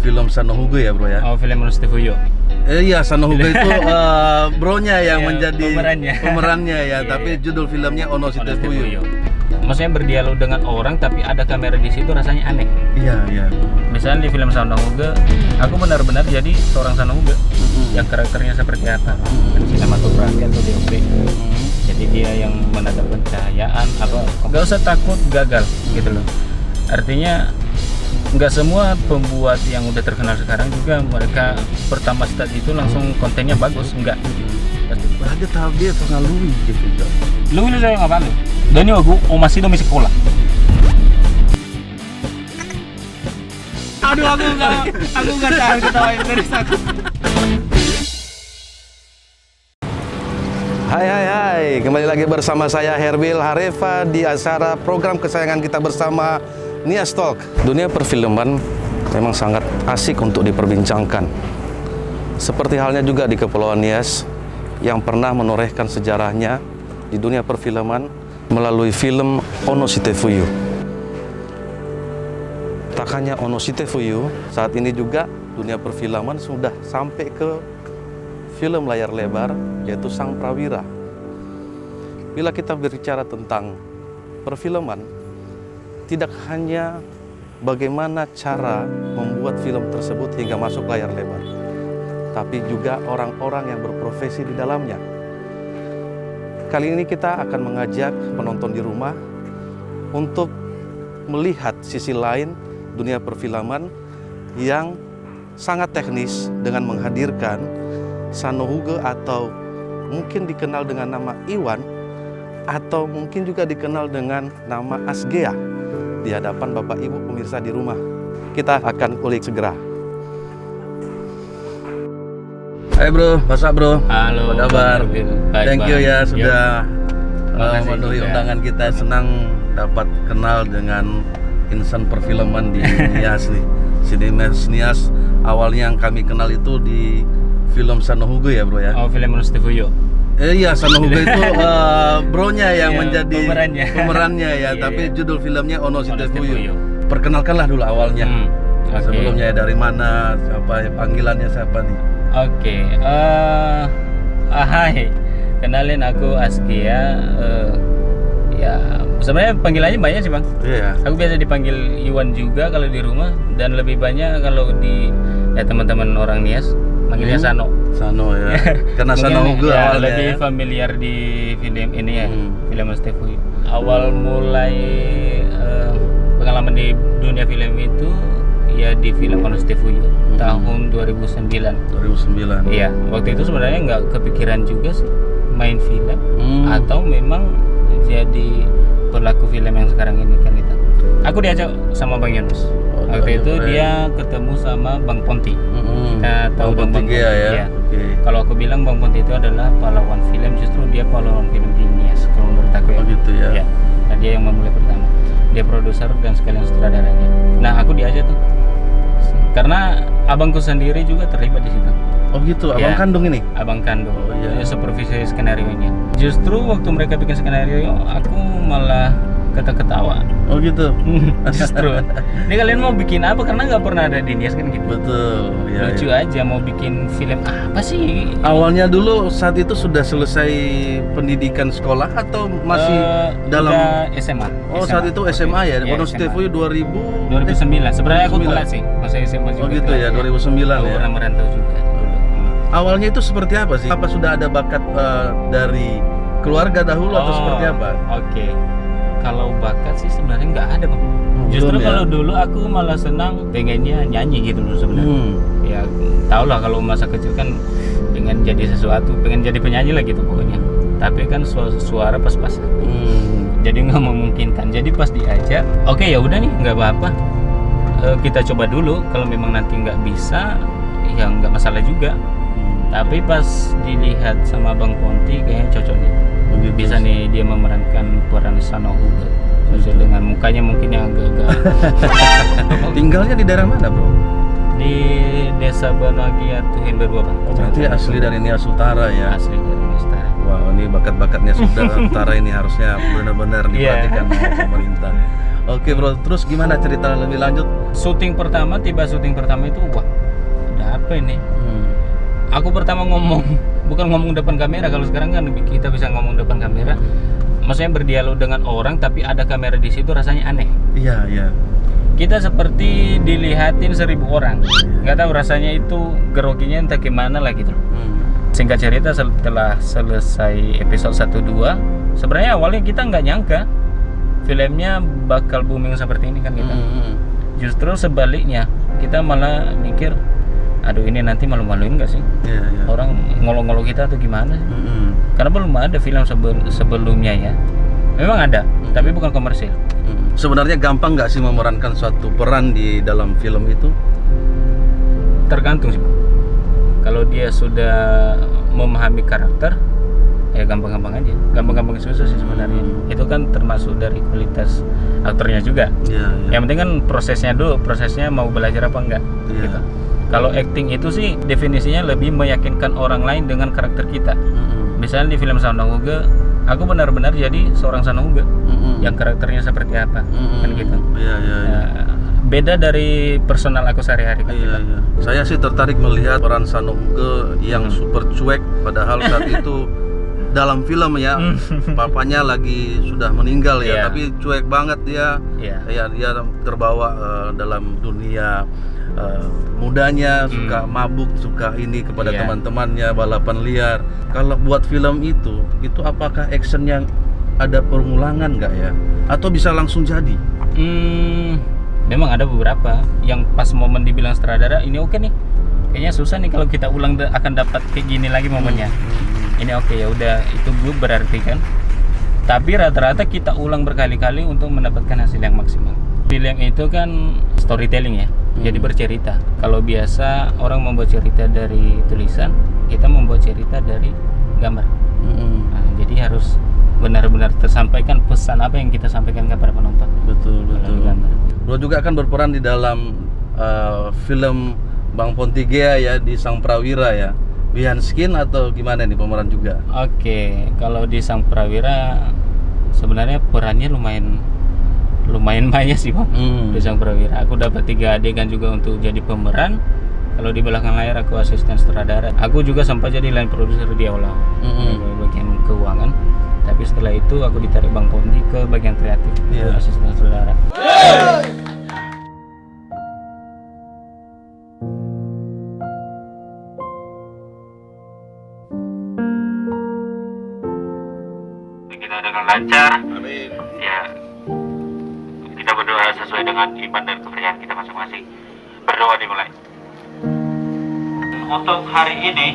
film Sanohuge ya bro ya? Oh, film Stefuyo. Iya, Sanohuge itu bronya yang Iya, menjadi pemerannya ya, Iya, tapi iya. judul filmnya Ono Shitefuyu. Maksudnya berdialog dengan orang tapi ada kamera di situ, rasanya aneh. Iya, iya. Misalnya di film Sanohuge, aku benar-benar jadi seorang Sanohuge yang karakternya seperti apa, sinematografi atau DOP. Jadi dia yang menatap pencahayaan, nggak usah takut gagal gitu loh. Artinya nggak semua pembuat yang udah terkenal sekarang juga mereka pertama start itu langsung kontennya bagus, enggak. Ada tahu dia pengalui gitu. Lu ini saya ngapain? Dan ini aku masih demi sekolah. Aduh, aku nggak tahan ketawain dari aku. Hai, kembali lagi bersama saya Herbil Harefa di acara program kesayangan kita bersama Nias Talk. Dunia perfilman memang sangat asik untuk diperbincangkan. Seperti halnya juga di Kepulauan Nias yang pernah menorehkan sejarahnya di dunia perfilman melalui film Ono Shitefuyu. Tak hanya Ono Shitefuyu, saat ini juga dunia perfilman sudah sampai ke film layar lebar, yaitu Sang Prawira. Bila kita berbicara tentang perfilman, tidak hanya bagaimana cara membuat film tersebut hingga masuk layar lebar, tapi juga orang-orang yang berprofesi di dalamnya. Kali ini kita akan mengajak penonton di rumah untuk melihat sisi lain dunia perfilman yang sangat teknis dengan menghadirkan Sanohuge atau mungkin dikenal dengan nama Iwan atau mungkin juga dikenal dengan nama Asgea di hadapan Bapak Ibu pemirsa di rumah. Kita akan ulik segera. Hai bro, what's up bro? Halo, apa kabar? Thank you ya sudah memenuhi juga undangan kita. Senang dapat kenal dengan insan perfilman di Nias nih. Sinemas Nias awalnya yang kami kenal itu di film Sanohuge ya bro ya? Oh, film Ono Shitefuyu. Iya, Sanohuge itu bronya yang menjadi pemerannya ya, Iya, tapi judul filmnya Ono Shitefuyu. Shitefuyu. Perkenalkanlah dulu awalnya. Okay. Sebelumnya dari mana, siapa panggilannya siapa nih? Oke, hai, kenalin aku Askia. Ya, sebenarnya panggilannya banyak sih bang. Iya. Aku biasa dipanggil Iwan juga kalau di rumah, dan lebih banyak kalau di teman-teman orang Nias manggilnya Sano. Sano ya. Karena Sanohuge ya, awalnya. lebih familiar di film ini ya, film Stefuyu. Awal mulai pengalaman di dunia film itu ya di film Ono Shitefuyu tahun 2009. 2009. Iya, waktu itu sebenarnya nggak kepikiran juga sih main film atau memang jadi pelaku film yang sekarang ini kan kita. Aku diajak sama Bang Yunus. Waktu itu dia ketemu sama Bang Ponti. Kita tahu Bang Ponti ya. Iya. Okay. Kalau aku bilang Bang Ponti itu adalah pahlawan film, justru dia pahlawan film di Nias kalau menurut aku ya. Oh gitu ya. Iya. Nah, dia yang memulai pertama. Dia produser dan sekalian sutradaranya. Nah, aku diajak tuh. Karena abangku sendiri juga terlibat di situ. Oh gitu, abang kandung ini? Abang kandung, iya. supervisi skenario-nya. Justru waktu mereka bikin skenario, aku malah ketawa. Oh gitu. Justru. Ini kalian mau bikin apa? Karena nggak pernah ada di Nias kan gitu. Betul. Ya, Lucu aja mau bikin film apa sih? Awalnya dulu saat itu sudah selesai pendidikan sekolah atau masih dalam SMA? Oh, saat itu SMA ya. Ono Shitefuyu 2009. Sebenarnya aku telat sih. Masa SMA juga. Oh gitu ya, 2009 aku ya. pernah merantau juga dulu. Awalnya itu seperti apa sih? Apa sudah ada bakat dari keluarga dahulu atau seperti apa? Oke. Kalau bakat sih sebenarnya nggak ada bang. Justru ya? kalau dulu aku malah senang pengennya nyanyi gitu loh sebenarnya. Ya tau lah kalau masa kecil kan pengen jadi sesuatu, pengen jadi penyanyi lah gitu pokoknya. Tapi kan suara pas-pasan. Jadi nggak memungkinkan. Jadi pas diajak, oke ya udah nih nggak apa-apa. Kita coba dulu. Kalau memang nanti nggak bisa, ya nggak masalah juga. Tapi pas dilihat sama Bang Ponti kayaknya cocok nih. Bisa nih dia memerankan peran Sanohuge dengan mukanya mungkin yang agak Tinggalnya di daerah mana bro? Di Desa Banagia Tuhin Berua bang. Berarti asli dari Nias Utara ya? Asli dari Nias Utara. Wow, ini bakat-bakatnya sudah Utara ini harusnya benar-benar diperhatikan oleh pemerintah. Oke bro, terus gimana cerita lebih lanjut? Tiba syuting pertama itu wah, ada apa ini? Aku pertama ngomong, bukan ngomong depan kamera. Kalau sekarang kan kita bisa ngomong depan kamera, maksudnya berdialog dengan orang tapi ada kamera di situ, rasanya aneh. Iya, iya. Kita seperti dilihatin 1000 orang. Nggak tahu rasanya itu groginya entah gimana lah gitu. Singkat cerita, setelah selesai episode 1-2, sebenarnya awalnya kita nggak nyangka filmnya bakal booming seperti ini kan kita. Justru sebaliknya, kita malah mikir, aduh ini nanti malu-maluin nggak sih? Orang ngolong-ngolong kita atau gimana? Karena belum ada film sebelumnya ya. Memang ada, tapi bukan komersil. Sebenarnya gampang nggak sih memerankan suatu peran di dalam film itu? Tergantung sih, Bang. Kalau dia sudah memahami karakter, ya gampang-gampang aja. Gampang-gampang susah sih sebenarnya. Itu kan termasuk dari kualitas aktornya juga. Yang penting kan prosesnya mau belajar apa enggak. Gitu. Kalau acting itu sih definisinya lebih meyakinkan orang lain dengan karakter kita. Misalnya di film Sandahuge, aku benar-benar jadi seorang Sandahuge yang karakternya seperti apa, kan gitu. Beda dari personal aku sehari-hari kan. Saya sih tertarik melihat peran Sandahuge yang super cuek, padahal saat itu dalam film ya papanya lagi sudah meninggal ya, tapi cuek banget dia. Dia terbawa dalam dunia mudanya, suka mabuk, suka ini kepada teman-temannya, balapan liar. Kalau buat film itu apakah actionnya ada pengulangan nggak ya? Atau bisa langsung jadi? Memang ada beberapa yang pas momen dibilang sutradara ini oke nih, kayaknya susah nih kalau kita ulang akan dapat kayak gini lagi momennya. Ini oke, ya udah, itu good berarti kan. Tapi rata-rata kita ulang berkali-kali untuk mendapatkan hasil yang maksimal. Film itu kan storytelling ya, jadi bercerita. Kalau biasa orang membuat cerita dari tulisan, kita membuat cerita dari gambar. Nah, jadi harus benar-benar tersampaikan pesan apa yang kita sampaikan kepada penonton. Betul. Bro juga akan berperan di dalam film Bang Pontigea ya, di Sang Prawira ya. Behind Skin atau gimana nih pemeran juga? Oke, kalau di Sang Prawira sebenarnya perannya lumayan banyak sih Bang. Di Sang Prawira aku dapat 3 adegan juga untuk jadi pemeran. Kalau di belakang layar aku asisten sutradara. Aku juga sempat jadi line producer di awal, bagian keuangan. Tapi setelah itu aku ditarik Bang Ponti ke bagian kreatif, asisten sutradara. Kita dengan lancar. Amin. Ya, kita berdoa sesuai dengan iman dan kepercayaan kita masing-masing. Berdoa dimulai. Untuk hari ini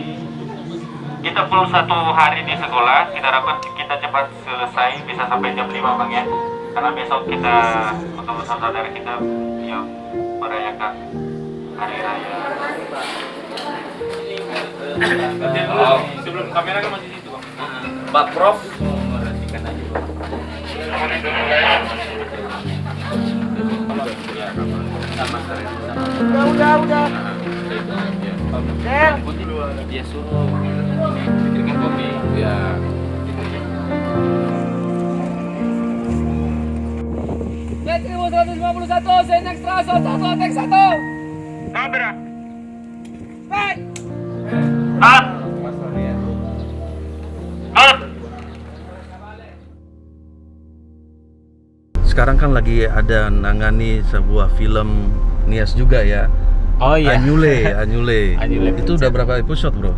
kita full 1 hari di sekolah. Kita harapkan kita cepat selesai, bisa sampai jam 5 Bang ya. Karena besok kita untuk saudara kita yang merayakan hari raya. Sebelum kamera kan masih situ Bang. Pak Prof. Memperhatikan aja Bang. Udah. Dia suruh bikin kopi. Ya. Net 1151, saya next extra, shot 1, take 1. Kamera. Right. Up. Up. Sekarang kan lagi ada nangani sebuah film Nias juga ya. Oh iya. Anyule. Itu udah berapa episode, Bro?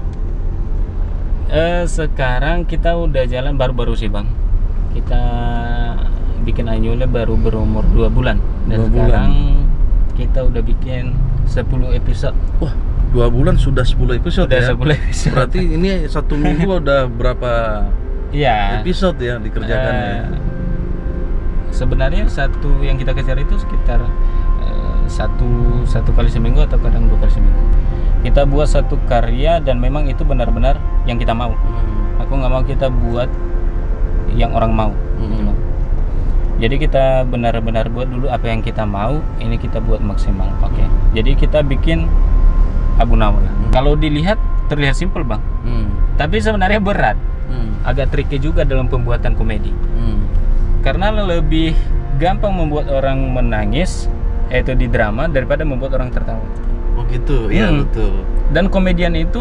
Sekarang kita udah jalan baru-baru sih, Bang. Kita bikin Anyule baru berumur 2 bulan. Dan sekarang kita udah bikin 10 episode. Wah, 2 bulan sudah 10 episode udah ya? 10 episode. Berarti ini 1 minggu udah berapa episode ya dikerjakannya? Sebenarnya satu yang kita kejar itu sekitar satu kali seminggu atau kadang 2 kali seminggu. Kita buat satu karya dan memang itu benar-benar yang kita mau. Aku nggak mau kita buat yang orang mau. Gitu. Jadi kita benar-benar buat dulu apa yang kita mau, ini kita buat maksimal. Oke. Jadi kita bikin Abu Nawala. Kalau dilihat terlihat simpel Bang, tapi sebenarnya berat. Agak tricky juga dalam pembuatan komedi. Karena lebih gampang membuat orang menangis yaitu di drama daripada membuat orang tertawa. Oh gitu, iya betul. Dan komedian itu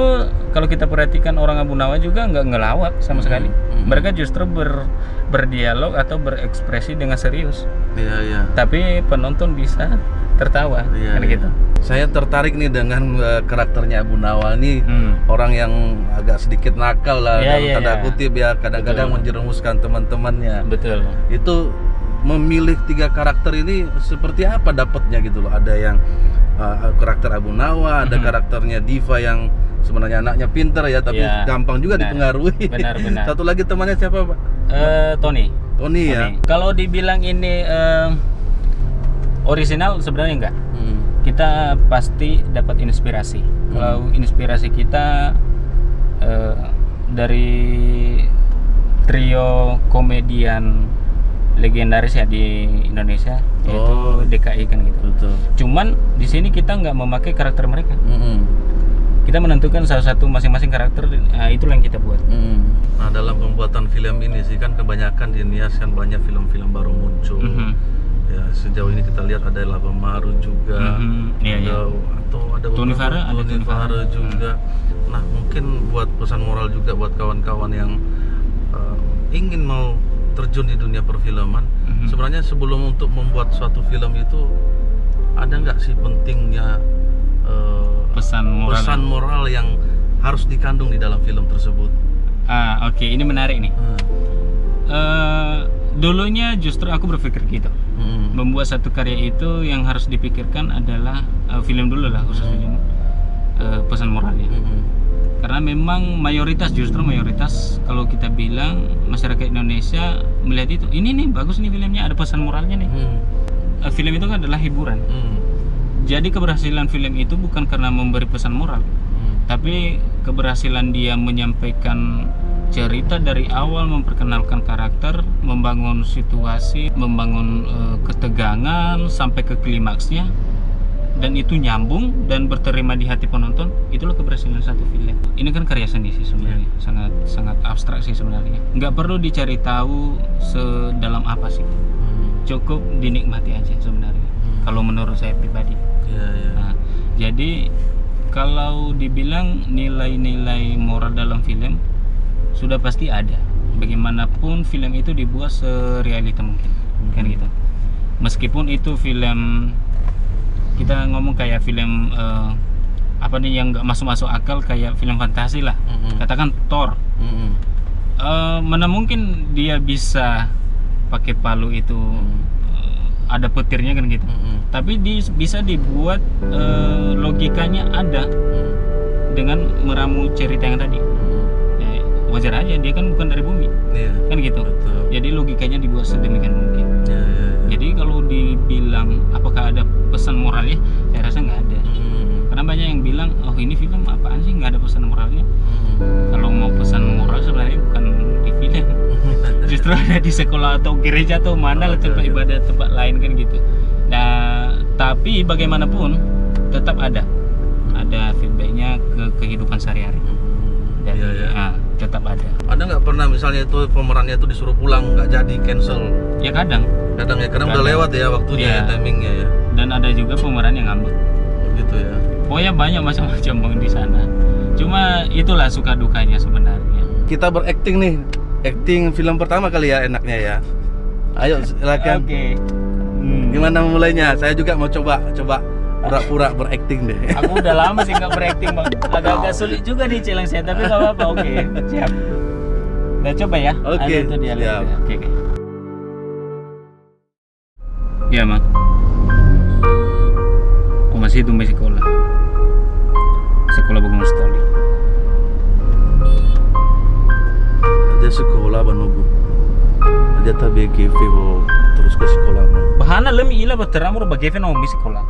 kalau kita perhatikan orang Abu Nawa juga nggak ngelawak sama sekali. Mereka justru berdialog atau berekspresi dengan serius. Iya, iya. Tapi penonton bisa tertawa, Iya, kan iya. gitu. Saya tertarik nih dengan karakternya Abu Nawa ini, orang yang agak sedikit nakal lah, Iya, dalam iya, tanda iya. kutip ya, kadang-kadang menjerumuskan teman-temannya. Betul. Itu memilih 3 karakter ini seperti apa dapatnya gitu loh. Ada yang karakter Abu Nawa, ada karakternya Diva yang sebenarnya anaknya pintar ya, tapi Iya, gampang juga benar. dipengaruhi. Benar. Satu lagi temannya siapa, Pak? Tony. Tony ya. Kalau dibilang ini original sebenarnya enggak. Kita pasti dapat inspirasi. Kalau inspirasi kita dari trio komedian legendaris ya di Indonesia, yaitu DKI kan gitu. Betul. Cuman di sini kita nggak memakai karakter mereka. Kita menentukan salah satu masing-masing karakter, itulah yang kita buat. Nah, dalam pembuatan film ini sih kan kebanyakan di Nias kan banyak film-film baru muncul. Ya, sejauh ini kita lihat ada Lava Maru juga. Iya. Atau ada Tony Farah, ada Tony Tony Farah juga. Nah, mungkin buat pesan moral juga buat kawan-kawan yang ingin mau terjun di dunia perfilman. Sebenarnya sebelum untuk membuat suatu film itu ada nggak sih pentingnya pesan moral yang harus dikandung di dalam film tersebut? Oke, ini menarik nih. Dulunya justru aku berpikir gitu. Membuat satu karya itu yang harus dipikirkan adalah film dulu lah, khususnya pesan moralnya. Karena memang mayoritas kalau kita bilang masyarakat Indonesia melihat itu, ini nih bagus nih filmnya, ada pesan moralnya nih. Film itu kan adalah hiburan. Jadi keberhasilan film itu bukan karena memberi pesan moral, tapi keberhasilan dia menyampaikan cerita dari awal, memperkenalkan karakter, membangun situasi, membangun ketegangan sampai ke klimaksnya, dan itu nyambung dan berterima di hati penonton. Itulah keberhasilan satu film. Ini kan karya seni sih sebenarnya, sangat abstrak sih sebenarnya. Nggak perlu dicari tahu sedalam apa sih, cukup dinikmati aja sebenarnya. Kalau menurut saya pribadi. Nah, jadi kalau dibilang nilai-nilai moral dalam film sudah pasti ada. Bagaimanapun film itu dibuat serealita mungkin, kan gitu. Meskipun itu film, kita ngomong kayak film apa nih yang nggak masuk akal, kayak film fantasi lah, katakan Thor. Mana mungkin dia bisa pakai palu itu, ada petirnya kan gitu. Tapi bisa dibuat logikanya ada dengan meramu cerita yang tadi. Wajar aja, dia kan bukan dari bumi, kan gitu. Jadi logikanya dibuat sedemikian mungkin. Jadi kalau dibilang apakah ada pesan moralnya, saya rasa nggak ada. Karena banyak yang bilang, oh ini film apaan sih, nggak ada pesan moralnya. Kalau mau pesan moral sebenarnya bukan di film, justru ada di sekolah atau gereja atau mana lah tempat ibadah, tempat lain kan gitu. Nah, tapi bagaimanapun tetap ada feedbacknya ke kehidupan sehari-hari. Jadi tetap ada. Ada nggak pernah misalnya itu pemerannya itu disuruh pulang, nggak jadi, cancel? Ya kadang udah lewat ya waktunya, timingnya ya. Dan ada juga pemeran yang ngambek. Gitu ya. Pokoknya banyak macam-macam bang di sana. Cuma itulah suka dukanya sebenarnya. Kita berakting nih, acting film pertama kali ya enaknya ya. Ayo silakan. Oke. Gimana mulainya? Saya juga mau coba pura-pura berakting deh. Aku udah lama sih nggak berakting bang. Agak-agak sulit juga nih challenge saya, tapi nggak apa-apa. Oke, siap. Udah coba ya. Oke. Itu dia. Siap. Oke. Ya mak. Masih itu sekolah Bagong Stoli. Ada sekolah Banogu. Ada tabe GV terus ke sekolah mo. Bahana lemi ila bateramur bageve no sekolah.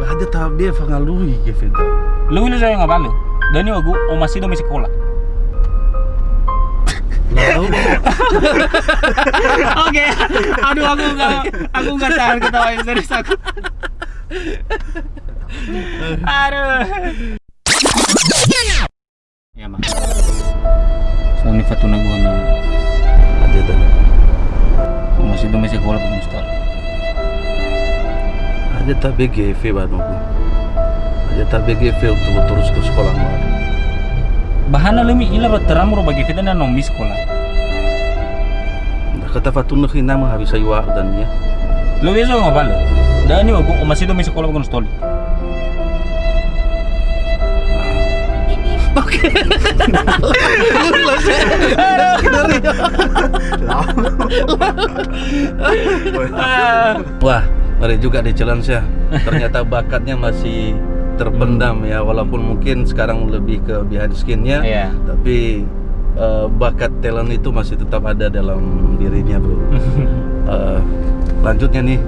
Ada tabe fangalui GV ta. Lu ini saya nggak balu. Dan ini aku masih do sekolah. Lalu. Oke. Aduh aku nggak tahan ketawain serius aku. Aduh. Ya mak. So ini Fatuna gua nih. Ada tanah. masih sekolah belum start. Aja tak BGV baru aku. Aja tak BGV untuk terus ke sekolah mau. Bahana lemi ila teramur bagi kita dan nomi sekolah. Kata Fatun nak nama habis ayu dan ya. Lo besok ngapa lo? Dan ini aku masih demi sekolah bukan stoli. Oke. Wah, mari juga di challenge ya. Ternyata bakatnya masih terpendam ya, walaupun mungkin sekarang lebih ke behind skin-nya. Iya. Tapi bakat talent itu masih tetap ada dalam dirinya, bro. Lanjutnya nih.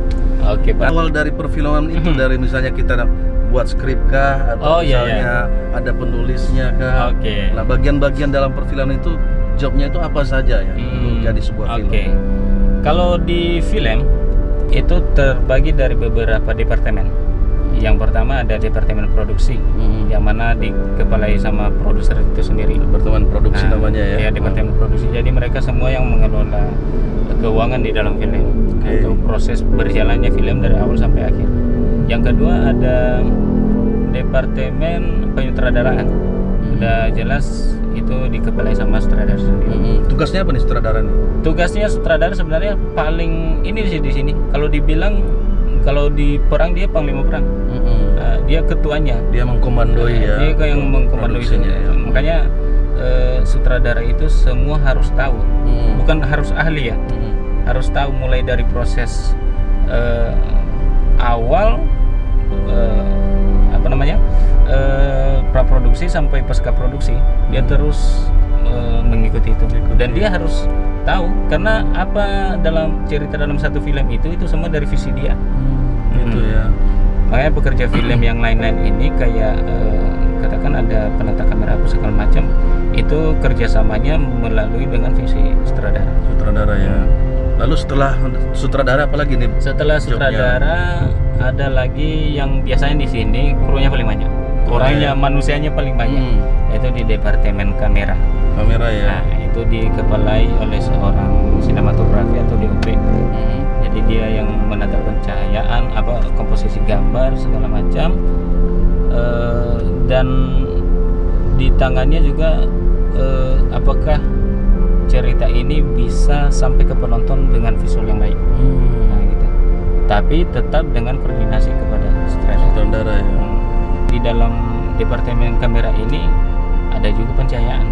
Oke, Pak. Awal dari perfilman itu dari misalnya kita buat skrip kah atau misalnya ada penulisnya kah. Oke. Nah, bagian-bagian dalam perfilman itu jobnya itu apa saja ya untuk jadi sebuah film. Oke. Kalau di film itu terbagi dari beberapa departemen. Yang pertama ada departemen produksi, yang mana dikepalai sama produser itu sendiri. Departemen produksi namanya ya. Ya, departemen produksi. Jadi mereka semua yang mengelola keuangan di dalam film atau proses berjalannya film dari awal sampai akhir. Yang kedua ada departemen penyutradaraan. Udah jelas itu dikepalai sama sutradara sendiri. Tugasnya apa nih sutradara nih? Tugasnya sutradara sebenarnya paling ini di sini. Kalau dibilang kalau di perang dia panglima perang. Dia ketuanya. Dia mengkomandoi ya. Dia kayak yang mengkomandoi ya. Makanya sutradara itu semua harus tahu. Bukan harus ahli ya. Harus tahu mulai dari proses awal praproduksi sampai pasca produksi. Dia terus mengikuti itu. Dan dia harus tahu karena apa dalam cerita dalam satu film itu semua dari visi dia. Gitu ya. Makanya pekerja film yang lain-lain ini kayak katakan ada penata kamera apa segala macam, itu kerjasamanya melalui dengan visi sutradara. Sutradara ya. Lalu setelah sutradara apa lagi nih? Setelah sutradara ada lagi yang biasanya di sini krunya paling banyak. Orangnya manusianya paling banyak. Yaitu di departemen kamera. Kamera ya. Nah, itu dikepalai oleh seorang sinematografi atau DOP. Jadi dia yang menata pencahayaan, komposisi gambar segala macam, dan di tangannya juga apakah cerita ini bisa sampai ke penonton dengan visual yang baik. Nah, gitu. Tapi tetap dengan koordinasi kepada sutradara ya. Di dalam departemen kamera ini ada juga pencahayaan.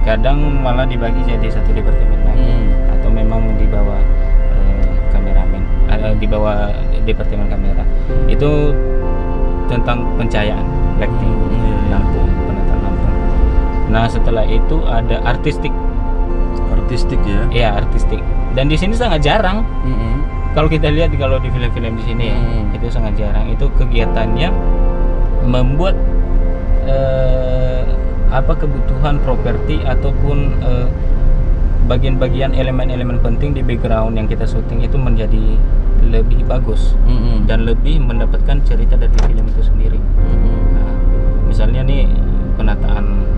Kadang malah dibagi jadi satu departemen lagi, atau memang di bawah kameramen, di bawah departemen kamera. Itu tentang pencahayaan, lighting, lampu, penataan lampu. Nah, setelah itu ada artistik ya. Iya, artistik. Dan di sini sangat jarang. Kalau kita lihat kalau di film-film di sini itu sangat jarang. Itu kegiatannya membuat kebutuhan properti ataupun bagian-bagian elemen-elemen penting di background yang kita syuting itu menjadi lebih bagus dan lebih mendapatkan cerita dari film itu sendiri. Nah, misalnya nih penataan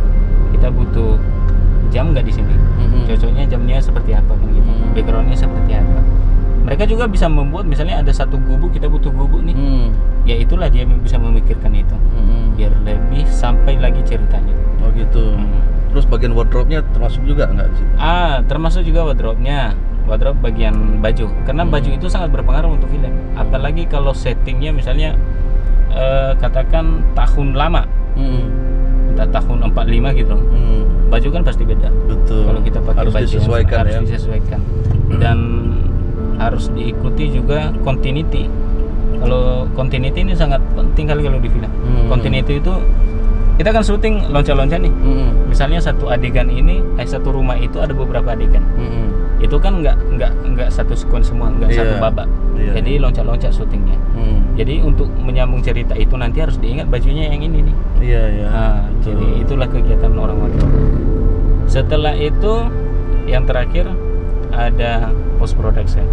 kita butuh jam nggak di sini, cocoknya jamnya seperti apa kan gitu, backgroundnya seperti apa. Mereka juga bisa membuat misalnya ada satu gubuk, kita butuh gubuk nih, ya itulah dia bisa memikirkan itu biar lebih sampai lagi ceritanya. Oh gitu. Terus bagian wardrobe-nya termasuk juga nggak sih? Termasuk juga wardrobe-nya. Wardrobe bagian baju, karena baju itu sangat berpengaruh untuk film. Apalagi kalau settingnya misalnya katakan tahun lama, entah tahun 45 gitu. Baju kan pasti beda. Betul. Kalau kita pakai harus baju disesuaikan harus disesuaikan. Dan harus diikuti juga continuity. Kalau continuity ini sangat penting kali kalau di film. Continuity itu kita kan syuting loncat-loncat nih. Misalnya satu adegan ini, satu rumah itu ada beberapa adegan. Itu kan nggak satu sekuen semua, nggak satu babak. Jadi loncat-loncat syutingnya. Jadi untuk menyambung cerita itu nanti harus diingat bajunya yang ini nih. Nah, jadi itulah kegiatan orang wardrobe. Setelah itu yang terakhir ada post production.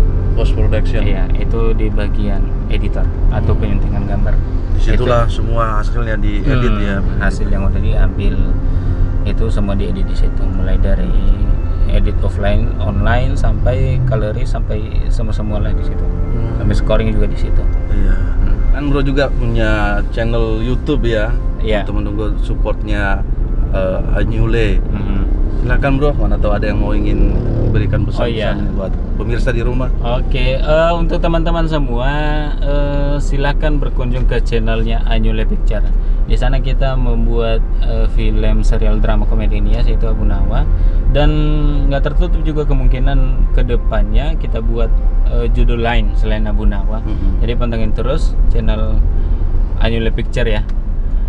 Iya, itu di bagian editor atau penyuntingan gambar. Disitulah semua hasilnya diedit ya. Hasil yang udah diambil itu semua diedit di situ, mulai dari edit offline, online, sampai galeri, sampai semua lah di situ. Sampai scoring juga di situ. Iya. Kan bro juga punya channel YouTube ya. Iya. Untuk menunggu supportnya Anyule. Silakan bro, mana tahu ada yang mau ingin berikan pesan-pesan buat pemirsa di rumah. Oke, untuk teman-teman semua, silakan berkunjung ke channelnya Anyule Picture. Di sana kita membuat film serial drama komedi Nias, yaitu Abu Nawa, dan nggak tertutup juga kemungkinan kedepannya kita buat judul lain selain Abu Nawa. Jadi pantengin terus channel Anyule Picture ya.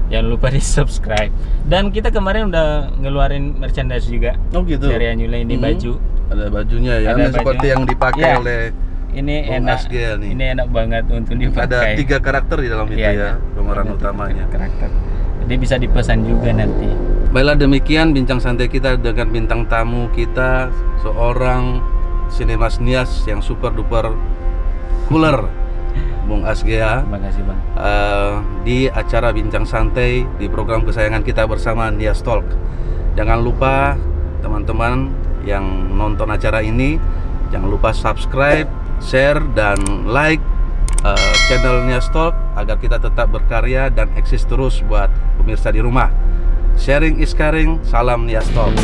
Jangan lupa di subscribe. Dan kita kemarin udah ngeluarin merchandise juga. Oh gitu. Dari Anyule, ini baju. Ada bajunya ya. Ada Ini seperti bajunya. yang dipakai Ya. oleh Ini Bung enak. Asgel nih. Ini enak banget untuk dipakai. Ada 3 karakter di dalam itu ya, pemeran Ada 3 utamanya. karakter. Jadi bisa dipesan juga nanti. Baiklah, demikian bincang santai kita dengan bintang tamu kita, seorang sinemas Nias yang super duper cooler, Bung Asgea. Terima kasih Bang. Di acara bincang santai di program kesayangan kita bersama Nias Talk. Jangan lupa teman-teman yang nonton acara ini, jangan lupa subscribe, share, dan like channel Nias Talk agar kita tetap berkarya dan eksis terus buat pemirsa di rumah. Sharing is caring, salam Nias Talk.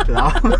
Lama.